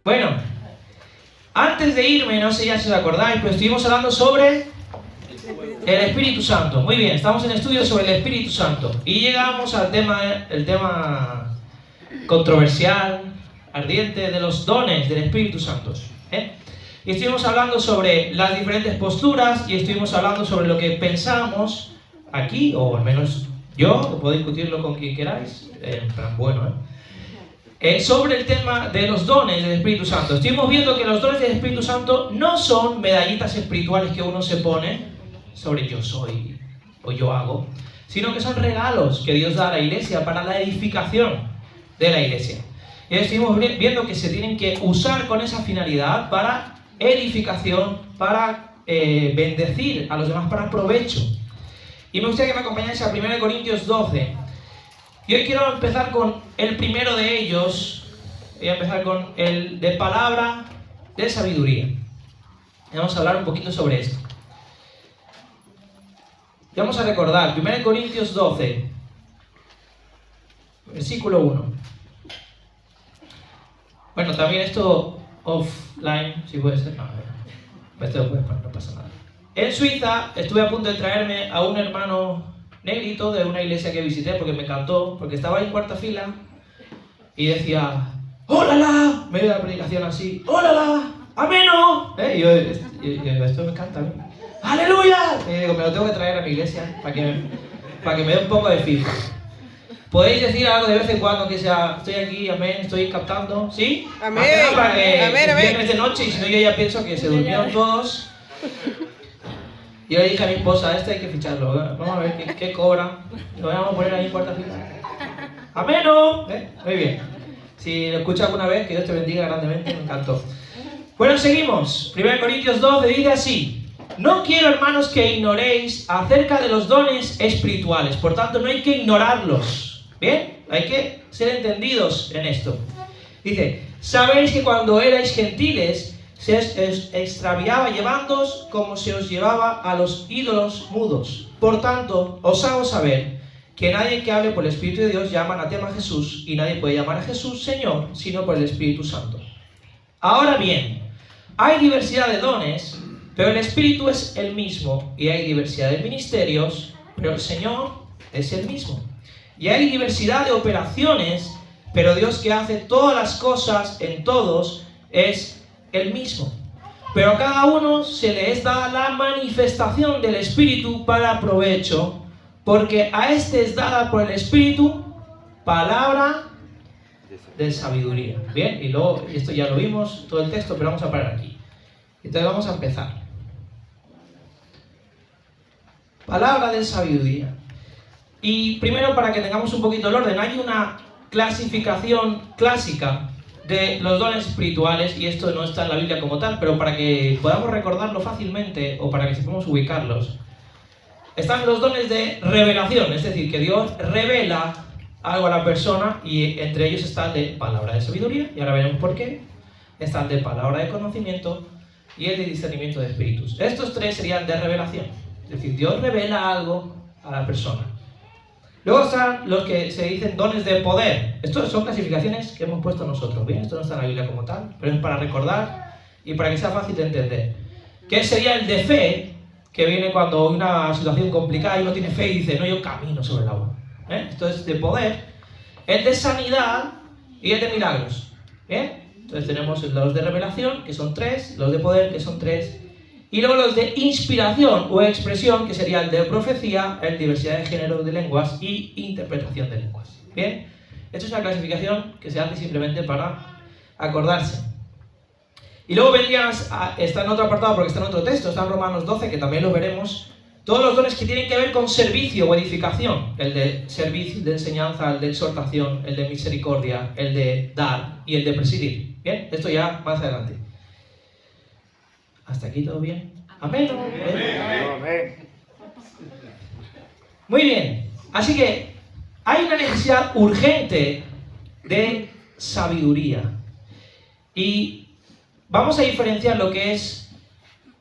Bueno, antes de irme, no sé ya si os acordáis, pero estuvimos hablando sobre el Espíritu Santo. Muy bien, estamos en estudio sobre el Espíritu Santo. Y llegamos al tema controversial, ardiente, de los dones del Espíritu Santo. Y estuvimos hablando sobre las diferentes posturas y estuvimos hablando sobre lo que pensamos aquí, o al menos yo, que puedo discutirlo con quien queráis, en plan bueno, sobre el tema de los dones del Espíritu Santo. Estuvimos viendo que los dones del Espíritu Santo no son medallitas espirituales que uno se pone sobre yo soy o yo hago, sino que son regalos que Dios da a la iglesia para la edificación de la iglesia. Y estuvimos viendo que se tienen que usar con esa finalidad para edificación, para bendecir a los demás, para provecho. Y me gustaría que me acompañáis a 1 Corintios 12. Y hoy quiero empezar con el primero de ellos. Voy a empezar con el de palabra de sabiduría. Y vamos a hablar un poquito sobre esto. Y vamos a recordar 1 Corintios 12, versículo 1. Bueno, también esto offline, si puede ser. No, esto no pasa nada. En Suiza estuve a punto de traerme a un hermano negrito de una iglesia que visité porque me encantó, porque estaba ahí en cuarta fila y decía ¡Ólala! Medio de la predicación así, ¡Ólala! ¡Ameno! Y yo, esto me encanta a mí. ¡Aleluya! Y digo, me lo tengo que traer a mi iglesia para que me dé un poco de feedback. ¿Podéis decir algo de vez en cuando que sea, estoy aquí, amén, estoy captando? ¿Sí? Amén. Para que Amén, amén. viernes de noche y si no yo ya pienso que se durmieron todos. Y yo le dije a mi esposa, este hay que ficharlo, vamos a ver qué cobra. Lo vamos a poner ahí en cuarta fila. ¡Ameno! Muy bien. Si lo escuchas alguna vez, que Dios te bendiga grandemente, me encantó. Bueno, seguimos. 1 Corintios 12 dice así: no quiero, hermanos, que ignoréis acerca de los dones espirituales. Por tanto, no hay que ignorarlos. ¿Bien? Hay que ser entendidos en esto. Dice, sabéis que cuando erais gentiles se os extraviaba llevándoos como se os llevaba a los ídolos mudos. Por tanto, os hago saber que nadie que hable por el Espíritu de Dios llama anatema a Jesús, y nadie puede llamar a Jesús Señor, sino por el Espíritu Santo. Ahora bien, hay diversidad de dones, pero el Espíritu es el mismo, y hay diversidad de ministerios, pero el Señor es el mismo. Y hay diversidad de operaciones, pero Dios, que hace todas las cosas en todos, es el mismo. Pero a cada uno se le es dada la manifestación del Espíritu para provecho, porque a este es dada por el Espíritu palabra de sabiduría. Bien, y luego, esto ya lo vimos, todo el texto, pero vamos a parar aquí. Entonces vamos a empezar. Palabra de sabiduría. Y primero, para que tengamos un poquito el orden, hay una clasificación clásica de los dones espirituales, y esto no está en la Biblia como tal, pero para que podamos recordarlo fácilmente o para que sepamos ubicarlos, están los dones de revelación, es decir, que Dios revela algo a la persona, y entre ellos está el de palabra de sabiduría, y ahora veremos por qué. Está el de palabra de conocimiento y el de discernimiento de espíritus. Estos tres serían de revelación, es decir, Dios revela algo a la persona. Luego están los que se dicen dones de poder. Estos son clasificaciones que hemos puesto nosotros, ¿bien? Esto no está en la Biblia como tal, pero es para recordar y para que sea fácil de entender. Que sería el de fe, que viene cuando hay una situación complicada y uno tiene fe y dice, no, yo camino sobre el agua. Esto es de poder. El de sanidad y el de milagros. ¿Bien? Entonces tenemos los de revelación, que son 3, los de poder, que son 3, y luego los de inspiración o expresión, que sería el de profecía, el diversidad de género de lenguas y interpretación de lenguas. ¿Bien? Esto es una clasificación que se hace simplemente para acordarse. Y luego está en otro apartado porque está en otro texto, está en Romanos 12, que también lo veremos, todos los dones que tienen que ver con servicio o edificación. El de servicio, de enseñanza, el de exhortación, el de misericordia, el de dar y el de presidir. ¿Bien? Esto ya más adelante. ¿Hasta aquí todo bien? Amén. Amén. Muy bien. Así que hay una necesidad urgente de sabiduría. Y vamos a diferenciar lo que es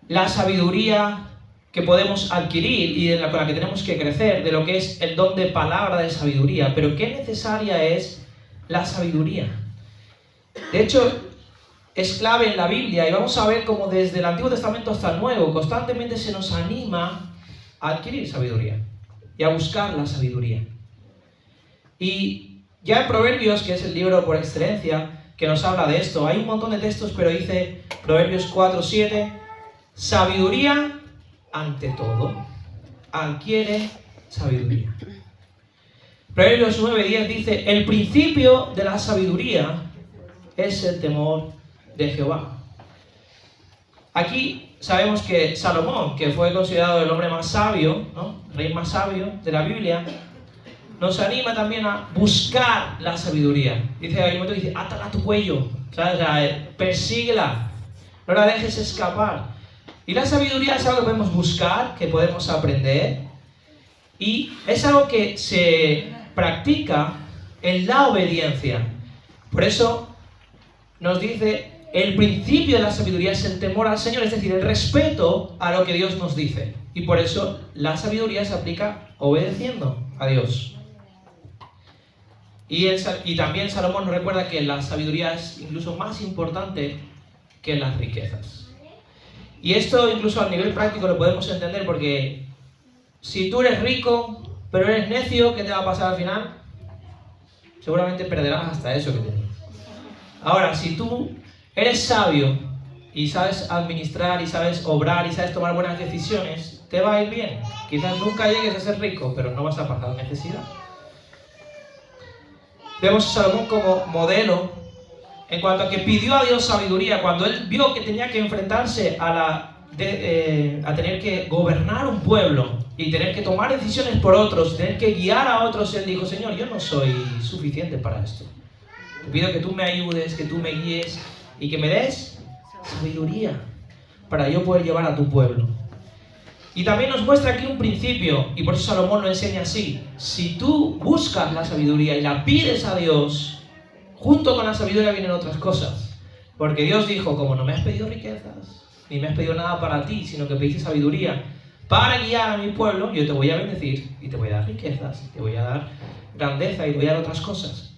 la sabiduría que podemos adquirir y con la que tenemos que crecer, de lo que es el don de palabra de sabiduría. Pero qué necesaria es la sabiduría. De hecho, es clave en la Biblia y vamos a ver cómo desde el Antiguo Testamento hasta el Nuevo constantemente se nos anima a adquirir sabiduría y a buscar la sabiduría. Y ya en Proverbios, que es el libro por excelencia que nos habla de esto, hay un montón de textos, pero dice Proverbios 4:7, sabiduría ante todo, adquiere sabiduría. Proverbios 9:10 dice, el principio de la sabiduría es el temor de Jehová. Aquí sabemos que Salomón, que fue considerado el hombre más sabio, ¿no? El rey más sabio de la Biblia, nos anima también a buscar la sabiduría. Dice, hay un momento que dice, átala a tu cuello, ¿sabes? O sea, persíguela, no la dejes escapar. Y la sabiduría es algo que podemos buscar, que podemos aprender, y es algo que se practica en la obediencia. Por eso nos dice, el principio de la sabiduría es el temor al Señor, es decir, el respeto a lo que Dios nos dice. Y por eso la sabiduría se aplica obedeciendo a Dios. Y también Salomón nos recuerda que la sabiduría es incluso más importante que las riquezas. Y esto incluso a nivel práctico lo podemos entender porque si tú eres rico, pero eres necio, ¿qué te va a pasar al final? Seguramente perderás hasta eso que tenías. Ahora, si tú eres sabio y sabes administrar y sabes obrar y sabes tomar buenas decisiones, te va a ir bien. Quizás nunca llegues a ser rico, pero no vas a pasar necesidad. Vemos a Salomón como modelo en cuanto a que pidió a Dios sabiduría cuando él vio que tenía que enfrentarse a tener que gobernar un pueblo y tener que tomar decisiones por otros, tener que guiar a otros. Él dijo, Señor, yo no soy suficiente para esto. Te pido que tú me ayudes, que tú me guíes y que me des sabiduría para yo poder llevar a tu pueblo. Y también nos muestra aquí un principio, y por eso Salomón lo enseña así. Si tú buscas la sabiduría y la pides a Dios, junto con la sabiduría vienen otras cosas. Porque Dios dijo, como no me has pedido riquezas, ni me has pedido nada para ti, sino que pediste sabiduría para guiar a mi pueblo, yo te voy a bendecir y te voy a dar riquezas, te voy a dar grandeza y te voy a dar otras cosas.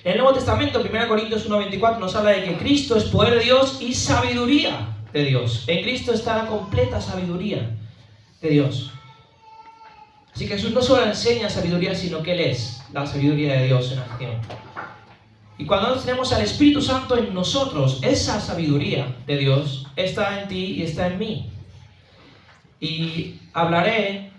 En el Nuevo Testamento, 1 Corintios 1:24, nos habla de que Cristo es poder de Dios y sabiduría de Dios. En Cristo está la completa sabiduría de Dios. Así que Jesús no solo enseña sabiduría, sino que Él es la sabiduría de Dios en acción. Y cuando nosotros tenemos al Espíritu Santo en nosotros, esa sabiduría de Dios está en ti y está en mí. Y hablaré,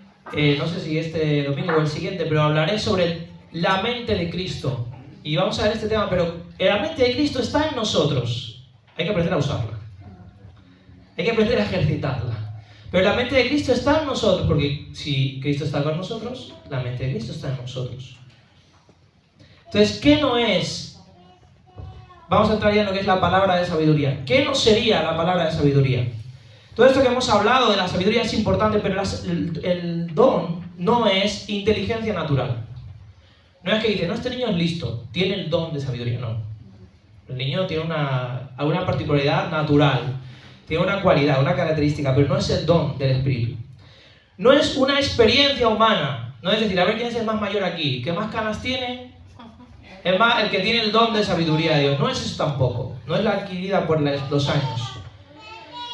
no sé si este domingo o el siguiente, pero hablaré sobre la mente de Cristo. Y vamos a ver este tema, pero la mente de Cristo está en nosotros. Hay que aprender a usarla. Hay que aprender a ejercitarla. Pero la mente de Cristo está en nosotros, porque si Cristo está con nosotros, la mente de Cristo está en nosotros. Entonces, ¿qué no es? Vamos a entrar ya en lo que es la palabra de sabiduría. ¿Qué no sería la palabra de sabiduría? Todo esto que hemos hablado de la sabiduría es importante, pero el don no es inteligencia natural. No es que dice, no, este niño es listo, tiene el don de sabiduría, no. El niño tiene alguna particularidad natural, tiene una cualidad, una característica, pero no es el don del Espíritu. No es una experiencia humana, no es decir, a ver quién es el más mayor aquí, ¿qué más canas tiene? Es más, el que tiene el don de sabiduría de Dios. No es eso tampoco, no es la adquirida por los años.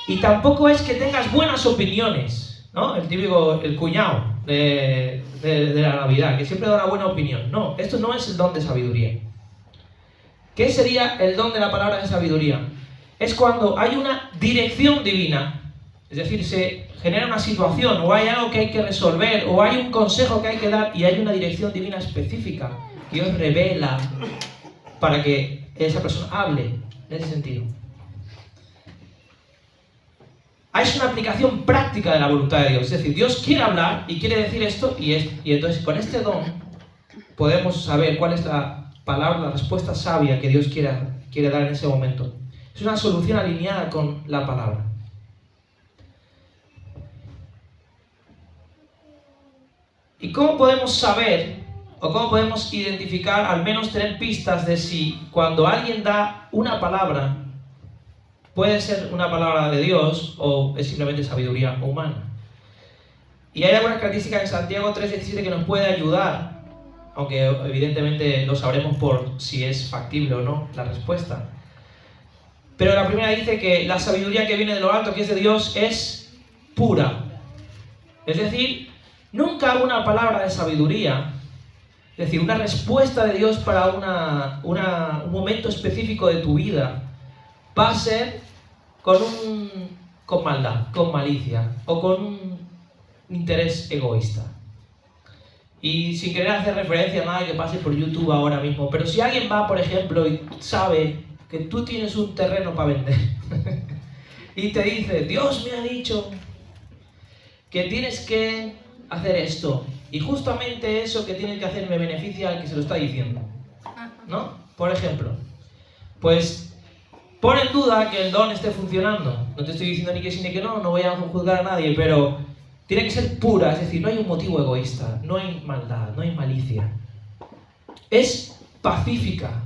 Y tampoco es que tengas buenas opiniones, ¿no? El típico, el cuñado de la Navidad, que siempre da una buena opinión. No, esto no es el don de sabiduría. ¿Qué sería el don de la palabra de sabiduría? Es cuando hay una dirección divina, es decir, se genera una situación, o hay algo que hay que resolver, o hay un consejo que hay que dar, y hay una dirección divina específica que Dios revela para que esa persona hable en ese sentido. Es una aplicación práctica de la voluntad de Dios. Es decir, Dios quiere hablar y quiere decir esto y entonces con este don podemos saber cuál es la palabra, la respuesta sabia que Dios quiere dar en ese momento. Es una solución alineada con la palabra. ¿Y cómo podemos saber o cómo podemos identificar, al menos tener pistas de si cuando alguien da una palabra puede ser una palabra de Dios o es simplemente sabiduría humana? Y hay algunas características en Santiago 3:17 que nos puede ayudar, aunque evidentemente lo sabremos por si es factible o no la respuesta. Pero la primera dice que la sabiduría que viene de lo alto, que es de Dios, es pura. Es decir, nunca una palabra de sabiduría, es decir, una respuesta de Dios para un momento específico de tu vida, va a ser con maldad, con malicia o con un interés egoísta. Y sin querer hacer referencia a nada que pase por YouTube ahora mismo, pero si alguien va, por ejemplo, y sabe que tú tienes un terreno para vender y te dice, Dios me ha dicho que tienes que hacer esto, y justamente eso que tienes que hacer me beneficia al que se lo está diciendo, ¿no? Por ejemplo, pues pon en duda que el don esté funcionando. No te estoy diciendo ni que sí ni que no, no voy a juzgar a nadie, pero tiene que ser pura, es decir, no hay un motivo egoísta, no hay maldad, no hay malicia. Es pacífica.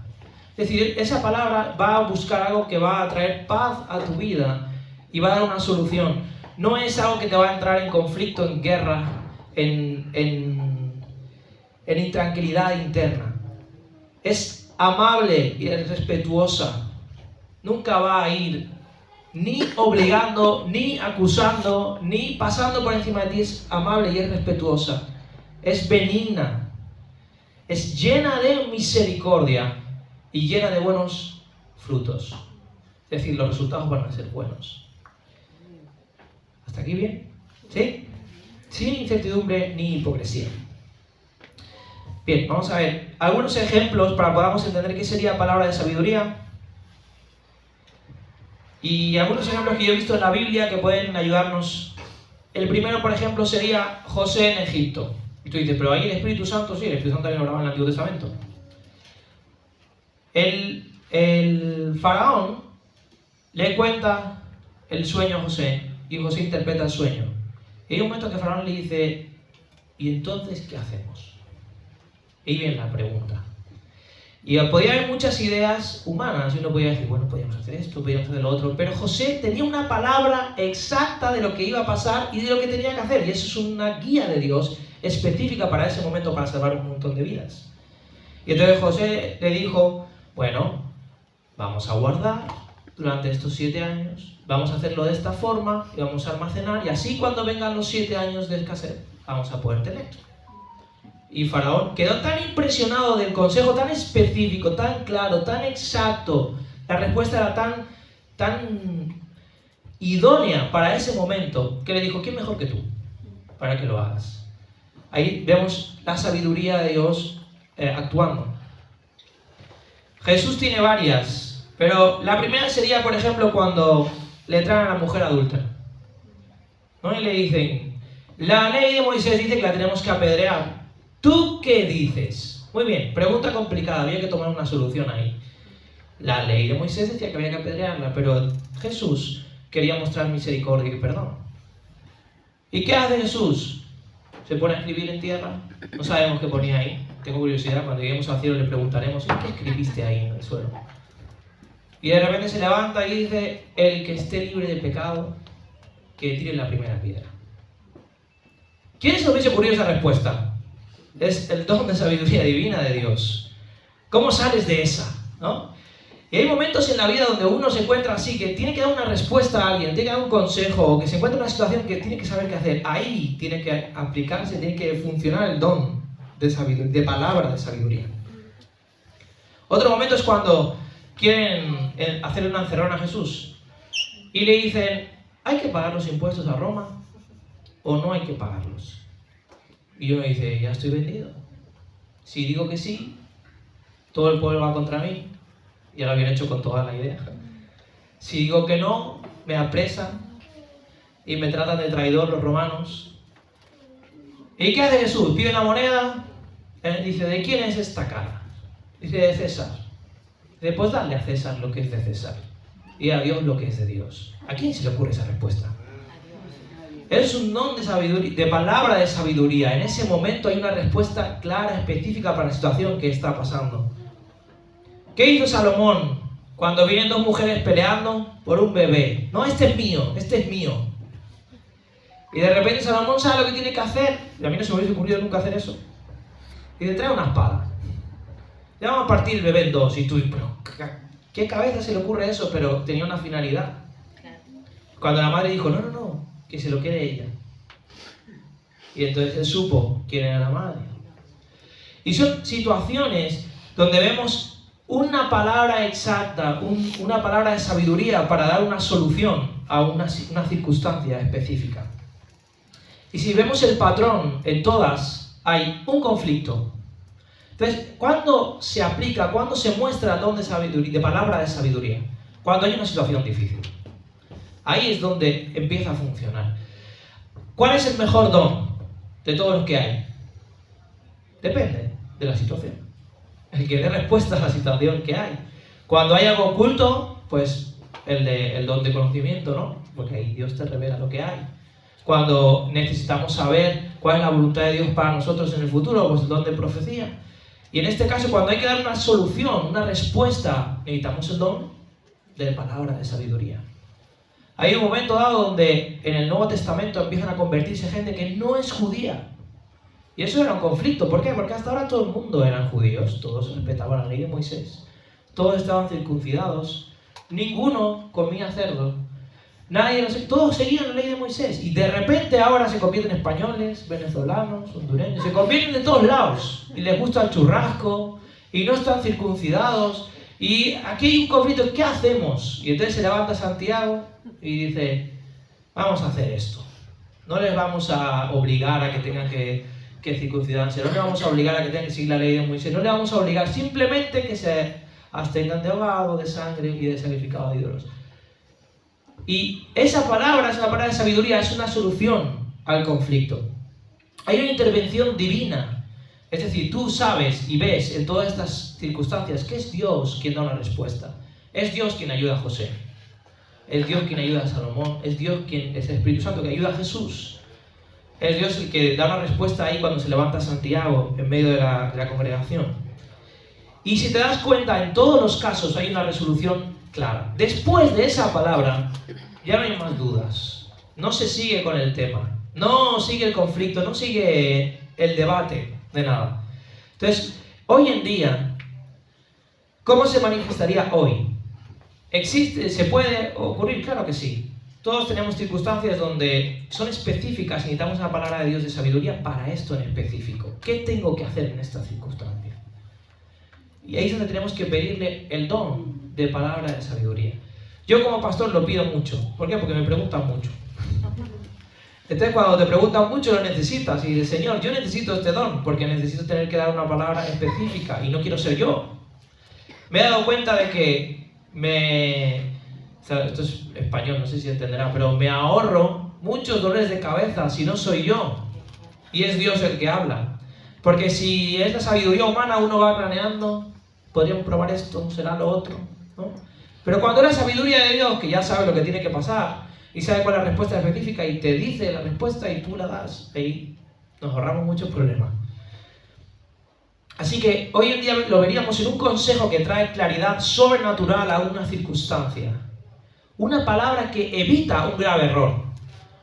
Es decir, esa palabra va a buscar algo que va a traer paz a tu vida y va a dar una solución. No es algo que te va a entrar en conflicto, en guerra, en intranquilidad interna. Es amable y es respetuosa. Nunca va a ir ni obligando, ni acusando, ni pasando por encima de ti. Es amable y es respetuosa. Es benigna. Es llena de misericordia y llena de buenos frutos. Es decir, los resultados van a ser buenos. ¿Hasta aquí bien? ¿Sí? Sin incertidumbre ni hipocresía. Bien, vamos a ver algunos ejemplos para que podamos entender qué sería palabra de sabiduría. Y algunos ejemplos que yo he visto en la Biblia que pueden ayudarnos. El primero, por ejemplo, sería José en Egipto. Y tú dices, pero ahí el Espíritu Santo, sí, el Espíritu Santo también obraba en el Antiguo Testamento. El faraón le cuenta el sueño a José y José interpreta el sueño. Y hay un momento que el faraón le dice, ¿y entonces qué hacemos? Y viene la pregunta. Y podía haber muchas ideas humanas, y uno podía decir, bueno, podíamos hacer esto, podíamos hacer lo otro, pero José tenía una palabra exacta de lo que iba a pasar y de lo que tenía que hacer, y eso es una guía de Dios específica para ese momento, para salvar un montón de vidas. Y entonces José le dijo, bueno, vamos a guardar durante estos 7 años, vamos a hacerlo de esta forma, y vamos a almacenar, y así cuando vengan los 7 años de escasez, vamos a poder tener. Y Faraón quedó tan impresionado del consejo tan específico, tan claro, tan exacto. La respuesta era tan idónea para ese momento, que le dijo, ¿quién mejor que tú para que lo hagas? Ahí vemos la sabiduría de Dios actuando. Jesús tiene varias, pero la primera sería, por ejemplo, cuando le traen a la mujer adúltera, ¿no? Y le dicen, la ley de Moisés dice que la tenemos que apedrear. ¿Tú qué dices? Muy bien, pregunta complicada, había que tomar una solución ahí. La ley de Moisés decía que había que apedrearla, pero Jesús quería mostrar misericordia y perdón. ¿Y qué hace Jesús? ¿Se pone a escribir en tierra? No sabemos qué ponía ahí. Tengo curiosidad, cuando lleguemos al cielo le preguntaremos, ¿y qué escribiste ahí en el suelo? Y de repente se levanta y dice, el que esté libre de pecado, que tire la primera piedra. ¿Quién se hubiese ocurrido esa respuesta? Es el don de sabiduría divina de Dios. ¿Cómo sales de esa? ¿No? Y hay momentos en la vida donde uno se encuentra así, que tiene que dar una respuesta a alguien, tiene que dar un consejo, o que se encuentra en una situación que tiene que saber qué hacer. Ahí tiene que aplicarse, tiene que funcionar el don de sabiduría, de palabra de sabiduría. Otro momento es cuando quieren hacerle una encerrona a Jesús y le dicen, ¿hay que pagar los impuestos a Roma o no hay que pagarlos? Y uno dice, ya estoy vendido. Si digo que sí, todo el pueblo va contra mí. Ya lo habían hecho con toda la idea. Si digo que no, me apresan y me tratan de traidor los romanos. ¿Y qué hace Jesús? Pide una moneda. Él dice, ¿de quién es esta cara? Dice, de César. Dice, pues dale a César lo que es de César y a Dios lo que es de Dios. ¿A quién se le ocurre esa respuesta? Es un don de sabiduría, de palabra de sabiduría. En ese momento hay una respuesta clara, específica para la situación que está pasando. ¿Qué hizo Salomón cuando vienen 2 mujeres peleando por un bebé? No, este es mío, este es mío. Y de repente Salomón sabe lo que tiene que hacer. Y a mí no se me hubiese ocurrido nunca hacer eso. Y le trae una espada. Le vamos a partir el bebé en 2. Y tú, pero ¿Qué cabeza se le ocurre eso? Pero tenía una finalidad. Cuando la madre dijo, no, que se lo quiere ella. Y entonces él supo quién era la madre. Y son situaciones donde vemos una palabra exacta, una palabra de sabiduría para dar una solución a una circunstancia específica. Y si vemos el patrón en todas, hay un conflicto. Entonces, ¿cuándo se aplica, cuándo se muestra el don de palabra de sabiduría? Cuando hay una situación difícil. Ahí es donde empieza a funcionar. ¿Cuál es el mejor don de todos los que hay? Depende de la situación. El que dé respuesta a la situación que hay. Cuando hay algo oculto, pues el don de conocimiento, ¿no? Porque ahí Dios te revela lo que hay. Cuando necesitamos saber cuál es la voluntad de Dios para nosotros en el futuro, pues el don de profecía. Y en este caso, cuando hay que dar una solución, una respuesta, necesitamos el don de palabra de sabiduría. Hay un momento dado donde en el Nuevo Testamento empiezan a convertirse gente que no es judía. Y eso era un conflicto. ¿Por qué? Porque hasta ahora todo el mundo eran judíos. Todos respetaban la ley de Moisés. Todos estaban circuncidados. Ninguno comía cerdo. Nadie, todos seguían la ley de Moisés. Y de repente ahora se convierten en españoles, venezolanos, hondureños. Se convierten de todos lados. Y les gusta el churrasco. Y no están circuncidados. Y aquí hay un conflicto. ¿Qué hacemos? Y entonces se levanta Santiago y dice, vamos a hacer esto. No les vamos a obligar a que tengan que circuncidarse. No les vamos a obligar a que tengan que seguir la ley de Moisés. No les vamos a obligar, simplemente que se abstengan de ahogado, de sangre y de sacrificado a ídolos. Y esa palabra es una palabra de sabiduría, es una solución al conflicto. Hay una intervención divina. Es decir, tú sabes y ves en todas estas circunstancias que es Dios quien da una respuesta. Es Dios quien ayuda a José. Es Dios quien ayuda a Salomón. Es Dios quien es el Espíritu Santo que ayuda a Jesús. Es Dios el que da una respuesta ahí cuando se levanta Santiago en medio de la congregación. Y si te das cuenta, en todos los casos hay una resolución clara. Después de esa palabra, ya no hay más dudas. No se sigue con el tema. No sigue el conflicto, no sigue el debate de nada. Entonces, hoy en día, ¿cómo se manifestaría hoy? ¿Se puede ocurrir? Claro que sí. Todos tenemos circunstancias donde son específicas y necesitamos una palabra de Dios de sabiduría para esto en específico. ¿Qué tengo que hacer en esta circunstancia? Y ahí es donde tenemos que pedirle el don de palabra de sabiduría. Yo como pastor lo pido mucho. ¿Por qué? Porque me preguntan mucho. Entonces cuando te preguntan mucho lo necesitas y dices, Señor, yo necesito este don porque necesito tener que dar una palabra específica y no quiero ser yo. Me he dado cuenta de que o sea, esto es español, no sé si entenderá, pero me ahorro muchos dolores de cabeza si no soy yo y es Dios el que habla. Porque si es la sabiduría humana, uno va planeando, podríamos probar esto, será lo otro, ¿no? Pero cuando es la sabiduría de Dios, que ya sabe lo que tiene que pasar y sabe cuál es la respuesta específica y te dice la respuesta y tú la das, ahí nos ahorramos muchos problemas. Así que hoy en día lo veríamos en un consejo que trae claridad sobrenatural a una circunstancia. Una palabra que evita un grave error.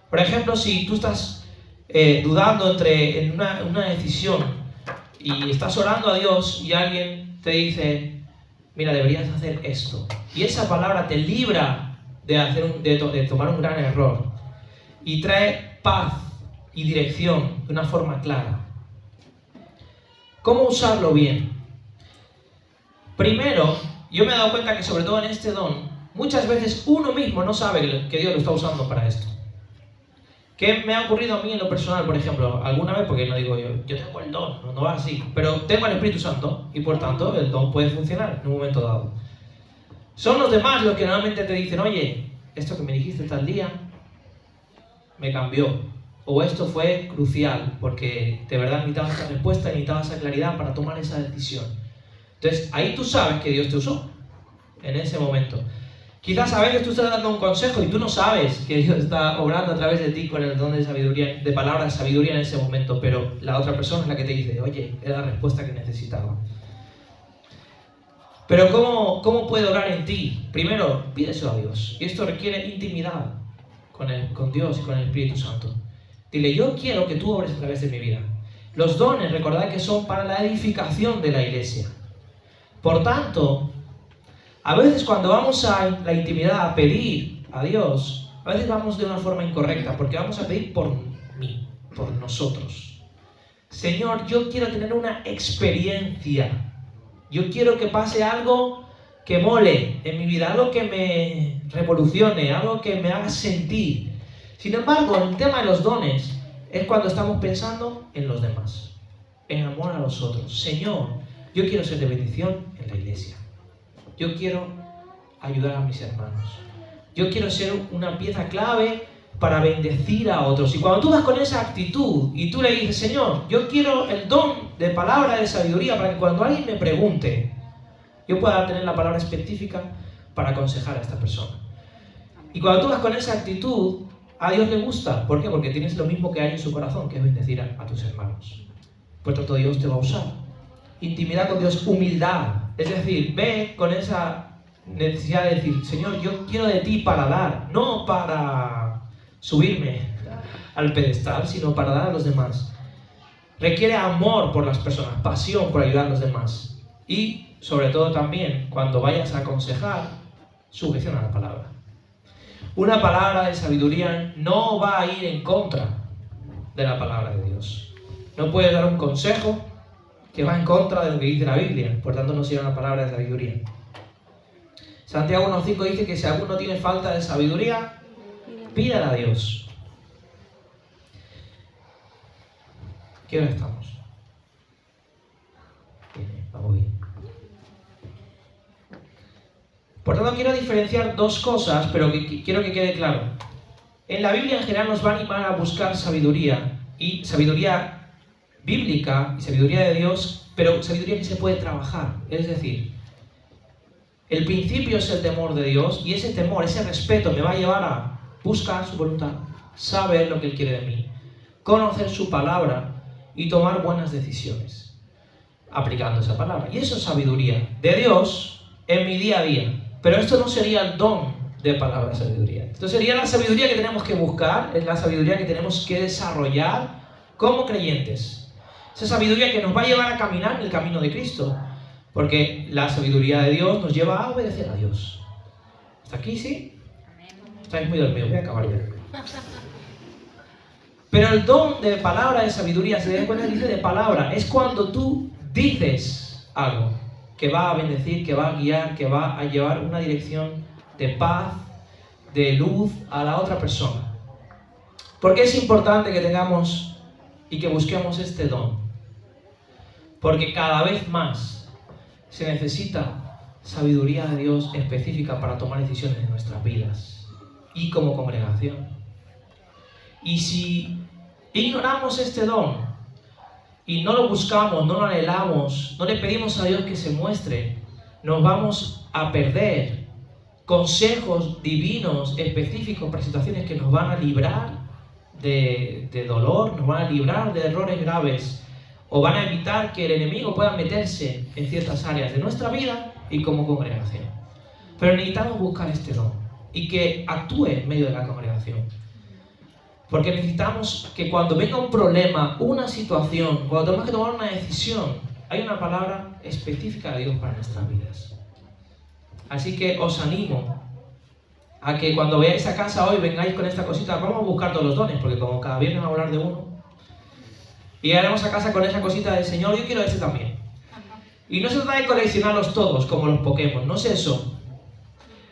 Por ejemplo, si tú estás dudando en una decisión y estás orando a Dios y alguien te dice, mira, deberías hacer esto. Y esa palabra te libra de tomar un gran error. Y trae paz y dirección de una forma clara. ¿Cómo usarlo bien? Primero, yo me he dado cuenta que sobre todo en este don, muchas veces uno mismo no sabe que Dios lo está usando para esto. ¿Qué me ha ocurrido a mí en lo personal, por ejemplo? Alguna vez, porque no digo yo tengo el don, no va así, pero tengo el Espíritu Santo y por tanto el don puede funcionar en un momento dado. Son los demás los que normalmente te dicen, oye, esto que me dijiste tal día me cambió. O esto fue crucial, porque de verdad necesitabas esa respuesta, necesitabas esa claridad para tomar esa decisión. Entonces, ahí tú sabes que Dios te usó, en ese momento. Quizás a veces tú estás dando un consejo y tú no sabes que Dios está obrando a través de ti con el don de sabiduría, de palabra de sabiduría en ese momento, pero la otra persona es la que te dice, oye, era la respuesta que necesitaba. Pero ¿cómo puede orar en ti? Primero, pídeselo a Dios. Y esto requiere intimidad con Dios y con el Espíritu Santo. Dile, yo quiero que tú obres a través de mi vida. Los dones, recordad que son para la edificación de la iglesia. Por tanto, A veces cuando vamos a la intimidad a pedir a Dios, a veces vamos de una forma incorrecta, porque vamos a pedir por mí, por nosotros. Señor, yo quiero tener una experiencia. Yo quiero que pase algo que mole en mi vida, algo que me revolucione, algo que me haga sentir. Sin embargo, el tema de los dones es cuando estamos pensando en los demás, en amor a los otros. Señor, yo quiero ser de bendición en la iglesia. Yo quiero ayudar a mis hermanos. Yo quiero ser una pieza clave para bendecir a otros. Y cuando tú vas con esa actitud y tú le dices, Señor, yo quiero el don de palabra de sabiduría para que cuando alguien me pregunte, yo pueda tener la palabra específica para aconsejar a esta persona. Y cuando tú vas con esa actitud, a Dios le gusta. ¿Por qué? Porque tienes lo mismo que hay en su corazón, que es bendecir a tus hermanos. Por tanto, Dios te va a usar. Intimidad con Dios, humildad. Es decir, ve con esa necesidad de decir, Señor, yo quiero de ti para dar, no para subirme al pedestal, sino para dar a los demás. Requiere amor por las personas, pasión por ayudar a los demás. Y, sobre todo también, cuando vayas a aconsejar, sujeción a la palabra. Una palabra de sabiduría no va a ir en contra de la palabra de Dios. No puedes dar un consejo que va en contra de lo que dice la Biblia, por tanto no será una palabra de sabiduría. Santiago 1.5 dice que si alguno tiene falta de sabiduría, pídala a Dios. ¿Qué hora estamos? Bien, vamos bien. Por tanto, quiero diferenciar dos cosas, pero quiero que quede claro. En la Biblia en general nos va a animar a buscar sabiduría, y sabiduría bíblica y sabiduría de Dios, pero sabiduría que se puede trabajar. Es decir, el principio es el temor de Dios, y ese temor, ese respeto me va a llevar a buscar su voluntad, saber lo que Él quiere de mí, conocer su palabra y tomar buenas decisiones aplicando esa palabra. Y eso es sabiduría de Dios en mi día a día. Pero esto no sería el don de palabra de sabiduría. Esto sería la sabiduría que tenemos que buscar, es la sabiduría que tenemos que desarrollar como creyentes. Esa sabiduría que nos va a llevar a caminar en el camino de Cristo. Porque la sabiduría de Dios nos lleva a obedecer a Dios. ¿Hasta aquí sí? Estáis muy dormidos, voy a acabar ya. Pero el don de palabra de sabiduría, se den cuenta, dice de palabra, es cuando tú dices algo que va a bendecir, que va a guiar, que va a llevar una dirección de paz, de luz a la otra persona. ¿Por qué es importante que tengamos y que busquemos este don? Porque cada vez más se necesita sabiduría de Dios específica para tomar decisiones en nuestras vidas y como congregación. Y si ignoramos este don y no lo buscamos, no lo anhelamos, no le pedimos a Dios que se muestre, nos vamos a perder consejos divinos específicos para situaciones que nos van a librar de dolor, nos van a librar de errores graves o van a evitar que el enemigo pueda meterse en ciertas áreas de nuestra vida y como congregación. Pero necesitamos buscar este don y que actúe en medio de la congregación. Porque necesitamos que cuando venga un problema, una situación, cuando tenemos que tomar una decisión, hay una palabra específica de Dios para nuestras vidas. Así que os animo a que cuando veáis a casa hoy vengáis con esta cosita. Vamos a buscar todos los dones, porque como cada viernes vamos a hablar de uno. Y llegaremos a casa con esa cosita del Señor, yo quiero ese también. Y no se trata de coleccionarlos todos como los Pokémon, no es eso.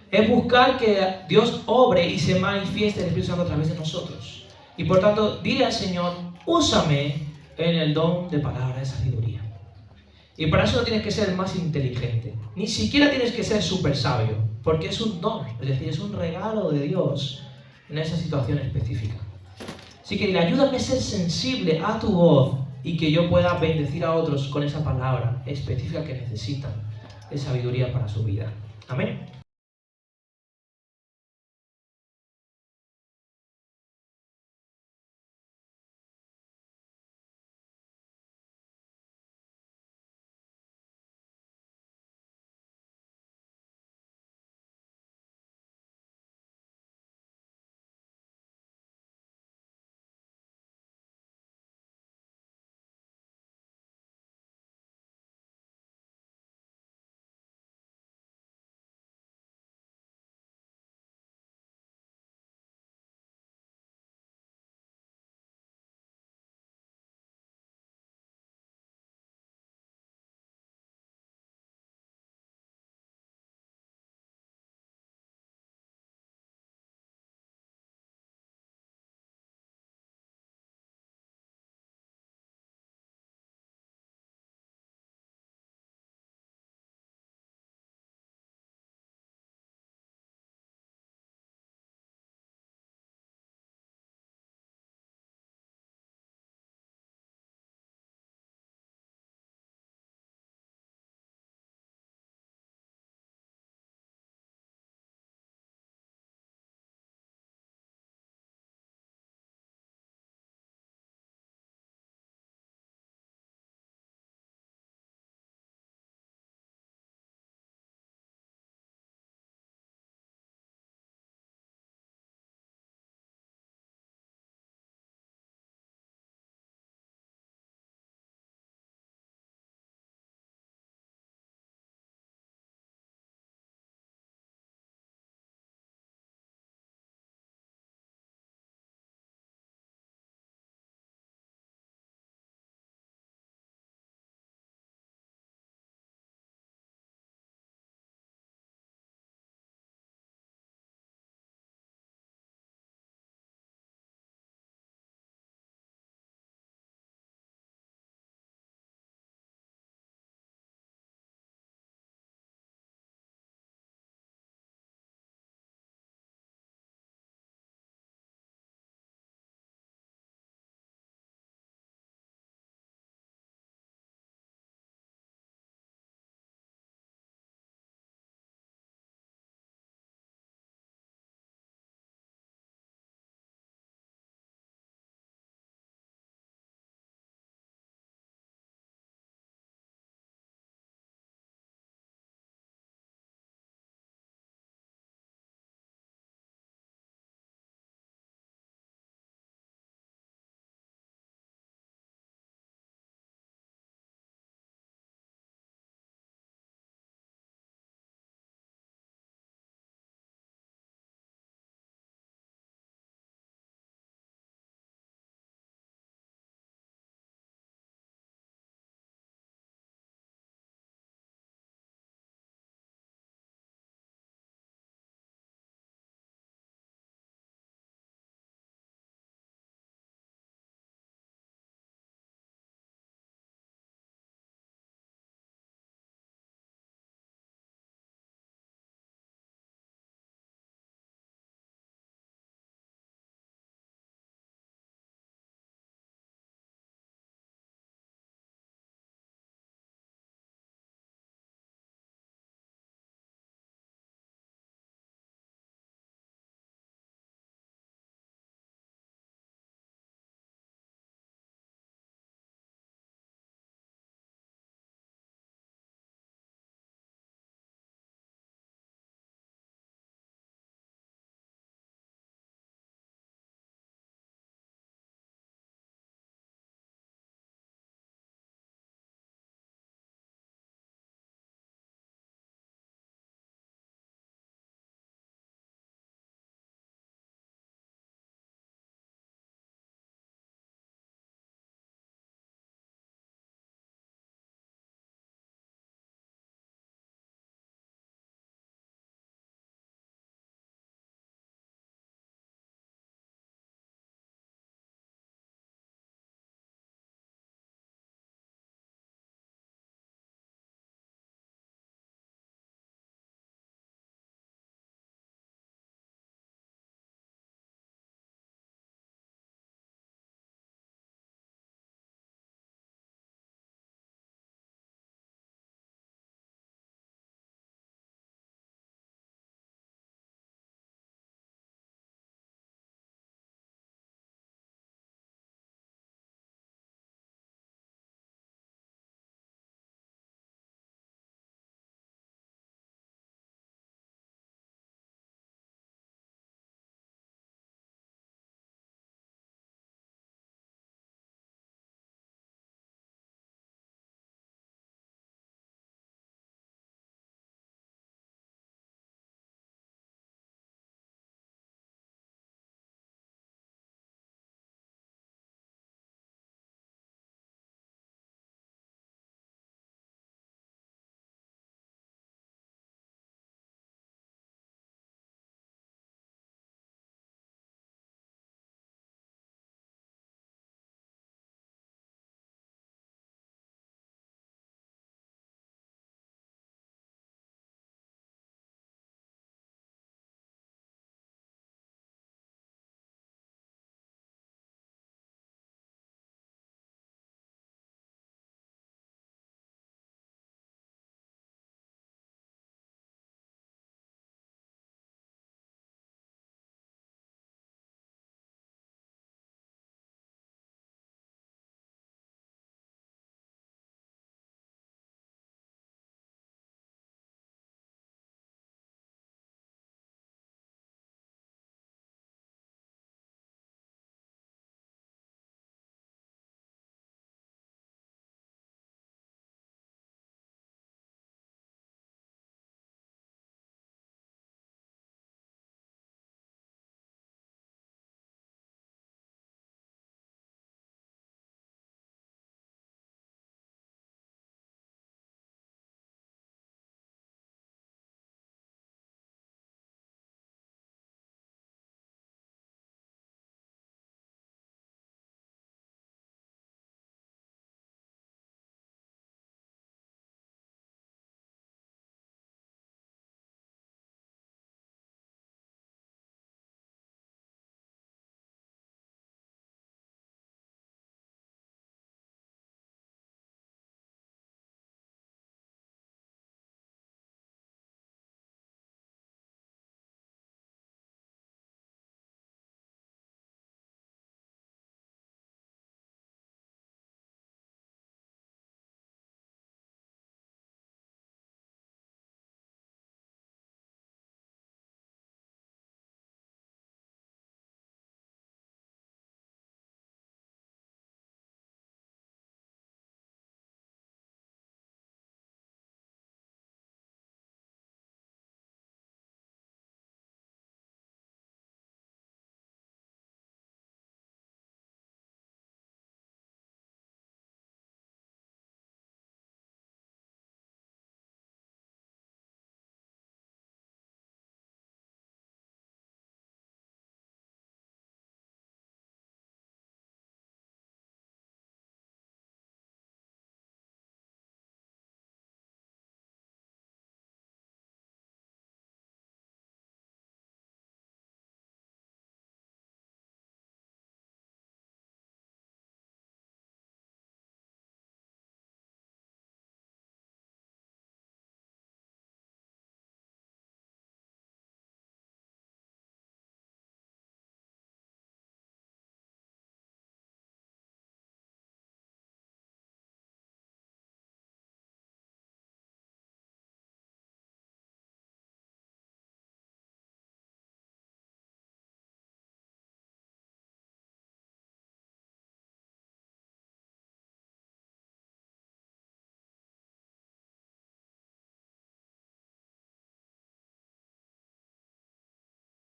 Es buscar que Dios obre y se manifieste el Espíritu Santo a través de nosotros. Y por tanto, dile al Señor, úsame en el don de palabra de sabiduría. Y para eso no tienes que ser el más inteligente. Ni siquiera tienes que ser súper sabio. Porque es un don, es decir, es un regalo de Dios en esa situación específica. Así que dile, ayúdame a ser sensible a tu voz y que yo pueda bendecir a otros con esa palabra específica que necesitan de sabiduría para su vida. Amén.